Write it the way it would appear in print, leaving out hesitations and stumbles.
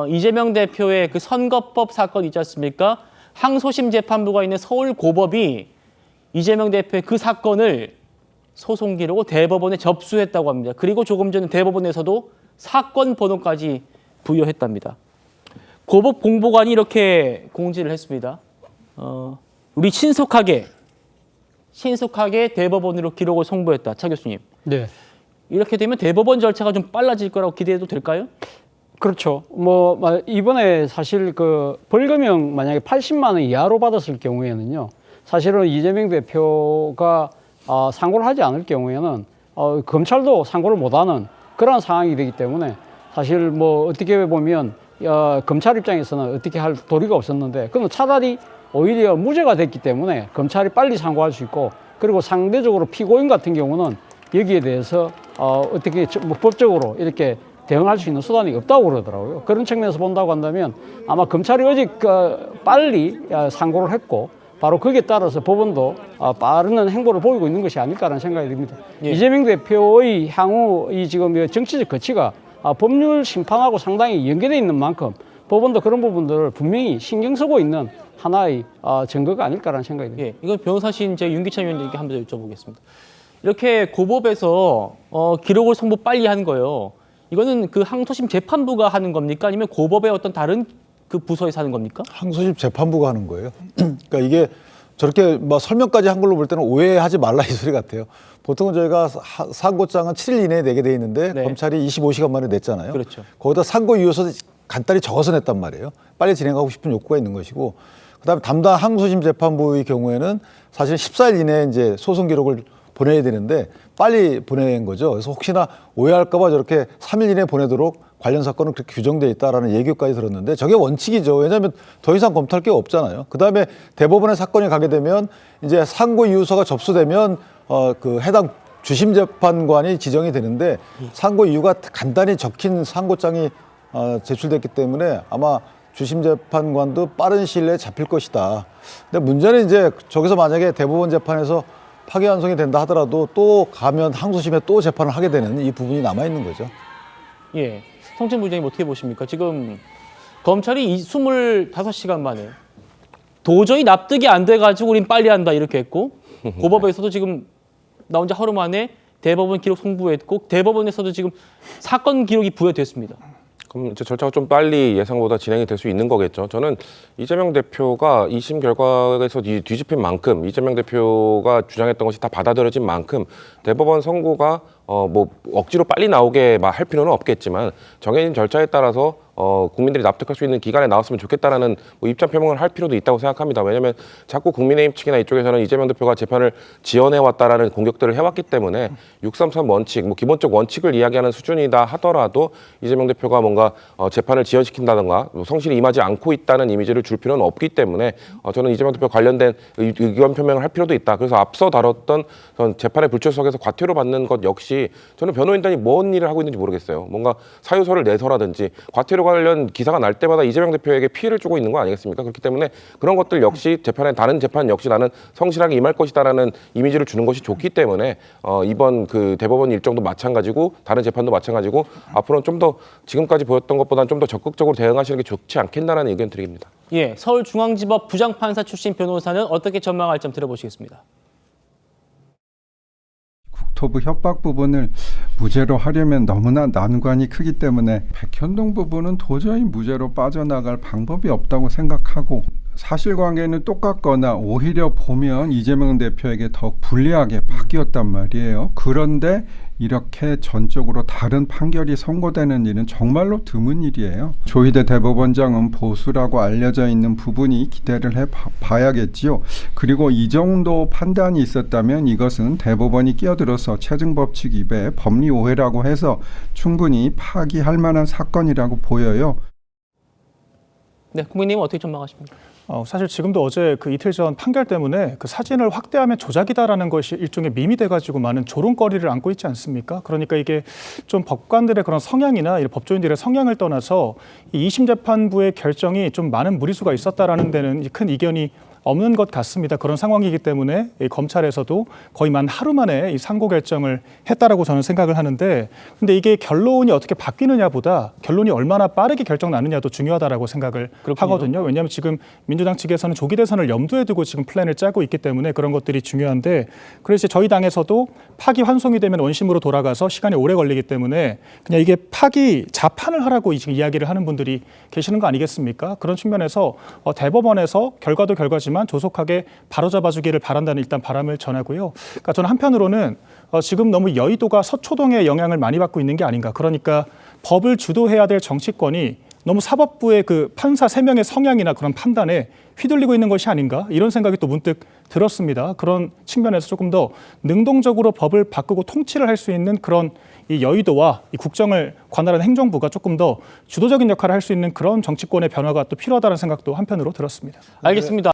이재명 대표의 그 선거법 사건 있지 않습니까? 항소심 재판부가 있는 서울고법이 이재명 대표의 그 사건을 소송 기록을 대법원에 접수했다고 합니다. 그리고 조금 전에 대법원에서도 사건 번호까지 부여했답니다. 고법 공보관이 이렇게 공지를 했습니다. 우리 신속하게 대법원으로 기록을 송부했다. 차 교수님. 네. 이렇게 되면 대법원 절차가 좀 빨라질 거라고 기대해도 될까요? 그렇죠. 이번에 사실 그 벌금형 만약에 80만 원 이하로 받았을 경우에는요. 사실은 이재명 대표가 상고를 하지 않을 경우에는 검찰도 상고를 못하는 그런 상황이 되기 때문에 사실 어떻게 보면 검찰 입장에서는 어떻게 할 도리가 없었는데 그건 차라리 오히려 무죄가 됐기 때문에 검찰이 빨리 상고할 수 있고 그리고 상대적으로 피고인 같은 경우는 여기에 대해서 어떻게 법적으로 이렇게 대응할 수 있는 수단이 없다고 그러더라고요. 그런 측면에서 본다고 한다면 아마 검찰이 어제 빨리 상고를 했고 바로 거기에 따라서 법원도 빠른 행보를 보이고 있는 것이 아닐까라는 생각이 듭니다. 예. 이재명 대표의 향후 이 지금 정치적 거치가 법률 심판하고 상당히 연계되어 있는 만큼 법원도 그런 부분들을 분명히 신경 쓰고 있는 하나의 증거가 아닐까라는 생각이 듭니다. 예, 이건 변호사신 제 윤기찬 위원님께 한 번 더 여쭤보겠습니다. 이렇게 고법에서 기록을 송부 빨리 한 거예요. 이거는 그 항소심 재판부가 하는 겁니까? 아니면 고법의 어떤 다른 그 부서에서 하는 겁니까? 항소심 재판부가 하는 거예요. 그러니까 이게 저렇게 설명까지 한 걸로 볼 때는 오해하지 말라 이 소리 같아요. 보통은 저희가 상고장은 7일 이내에 내게 돼 있는데 네. 검찰이 25시간 만에 냈잖아요. 그렇죠. 거기다 상고 이유서 간단히 적어서 냈단 말이에요. 빨리 진행하고 싶은 욕구가 있는 것이고, 그다음에 담당 항소심 재판부의 경우에는 사실 14일 이내에 이제 소송 기록을 보내야 되는데 빨리 보낸 거죠. 그래서 혹시나 오해할까 봐 저렇게 3일 이내에 보내도록 관련 사건은 그렇게 규정돼 있다라는 얘기까지 들었는데 저게 원칙이죠. 왜냐하면 더 이상 검토할 게 없잖아요. 그다음에 대법원에 사건이 가게 되면 이제 상고 이유서가 접수되면 그 해당 주심 재판관이 지정이 되는데 상고 이유가 간단히 적힌 상고장이 제출됐기 때문에 아마 주심 재판관도 빠른 시일 내에 잡힐 것이다. 근데 문제는 이제 저기서 만약에 대법원 재판에서 파기환송이 된다 하더라도 또 가면 항소심에 또 재판을 하게 되는 이 부분이 남아 있는 거죠. 예, 성진 부장님 어떻게 보십니까? 지금 검찰이 25시간 만에 도저히 납득이 안 돼가지고 우린 빨리 한다 이렇게 했고 고법에서도 지금 나 혼자 하루 만에 대법원 기록 송부했고 대법원에서도 지금 사건 기록이 부여됐습니다. 그럼 이제 절차가 좀 빨리 예상보다 진행이 될 수 있는 거겠죠. 저는 이재명 대표가 2심 결과에서 뒤집힌 만큼 이재명 대표가 주장했던 것이 다 받아들여진 만큼 대법원 선고가 억지로 빨리 나오게 할 필요는 없겠지만 정해진 절차에 따라서 국민들이 납득할 수 있는 기간에 나왔으면 좋겠다라는 입장 표명을 할 필요도 있다고 생각합니다. 왜냐하면 자꾸 국민의힘 측이나 이쪽에서는 이재명 대표가 재판을 지연해왔다라는 공격들을 해왔기 때문에 633 원칙, 기본적 원칙을 이야기하는 수준이다 하더라도 이재명 대표가 뭔가 재판을 지연시킨다든가 성실히 임하지 않고 있다는 이미지를 줄 필요는 없기 때문에 저는 이재명 대표 관련된 의견 표명을 할 필요도 있다. 그래서 앞서 다뤘던 재판의 불출석에서 과태료 받는 것 역시 저는 변호인단이 뭔 일을 하고 있는지 모르겠어요. 뭔가 사유서를 내서라든지 과태료 관련 기사가 날 때마다 이재명 대표에게 피해를 주고 있는 거 아니겠습니까? 그렇기 때문에 그런 것들 역시 다른 재판 역시 나는 성실하게 임할 것이다라는 이미지를 주는 것이 좋기 때문에 이번 그 대법원 일정도 마찬가지고 다른 재판도 마찬가지고 앞으로는 좀 더 지금까지 보였던 것보다는 좀 더 적극적으로 대응하시는 게 좋지 않겠나라는 의견 드립니다. 예, 서울중앙지법 부장판사 출신 변호사는 어떻게 전망할 점 들어보시겠습니다. 국토부 협박 부분을 무죄로 하려면 너무나 난관이 크기 때문에 백현동 부분은 도저히 무죄로 빠져나갈 방법이 없다고 생각하고 사실관계는 똑같거나 오히려 보면 이재명 대표에게 더 불리하게 바뀌었단 말이에요. 그런데 이렇게 전적으로 다른 판결이 선고되는 일은 정말로 드문 일이에요. 조희대 대법원장은 보수라고 알려져 있는 부분이 기대를 해봐야겠지요. 그리고 이 정도 판단이 있었다면 이것은 대법원이 끼어들어서 최증법칙 입에 법리 오해라고 해서 충분히 파기할 만한 사건이라고 보여요. 네, 국민님은 어떻게 전망하십니까? 사실 지금도 어제 그 이틀 전 판결 때문에 그 사진을 확대하면 조작이다라는 것이 일종의 밈이 돼가지고 많은 조롱거리를 안고 있지 않습니까? 그러니까 이게 좀 법관들의 그런 성향이나 법조인들의 성향을 떠나서 이 2심 재판부의 결정이 좀 많은 무리수가 있었다라는 데는 큰 이견이 없는 것 같습니다. 그런 상황이기 때문에 이 검찰에서도 거의 만 하루 만에 이 상고 결정을 했다라고 저는 생각을 하는데, 근데 이게 결론이 어떻게 바뀌느냐보다 결론이 얼마나 빠르게 결정 나느냐도 중요하다라고 생각을 하거든요. 왜냐하면 지금 민주당 측에서는 조기 대선을 염두에 두고 지금 플랜을 짜고 있기 때문에 그런 것들이 중요한데, 그래서 저희 당에서도 파기 환송이 되면 원심으로 돌아가서 시간이 오래 걸리기 때문에 그냥 이게 파기 자판을 하라고 지금 이야기를 하는 분들이 계시는 거 아니겠습니까? 그런 측면에서 대법원에서 결과도 결과지만 조속하게 바로잡아주기를 바란다는 일단 바람을 전하고요. 그러니까 저는 한편으로는 지금 너무 여의도가 서초동의 영향을 많이 받고 있는 게 아닌가. 그러니까 법을 주도해야 될 정치권이 너무 사법부의 그 판사 3명의 성향이나 그런 판단에 휘둘리고 있는 것이 아닌가, 이런 생각이 또 문득 들었습니다. 그런 측면에서 조금 더 능동적으로 법을 바꾸고 통치를 할 수 있는 그런 이 여의도와 이 국정을 관할하는 행정부가 조금 더 주도적인 역할을 할 수 있는 그런 정치권의 변화가 또 필요하다는 생각도 한편으로 들었습니다. 알겠습니다.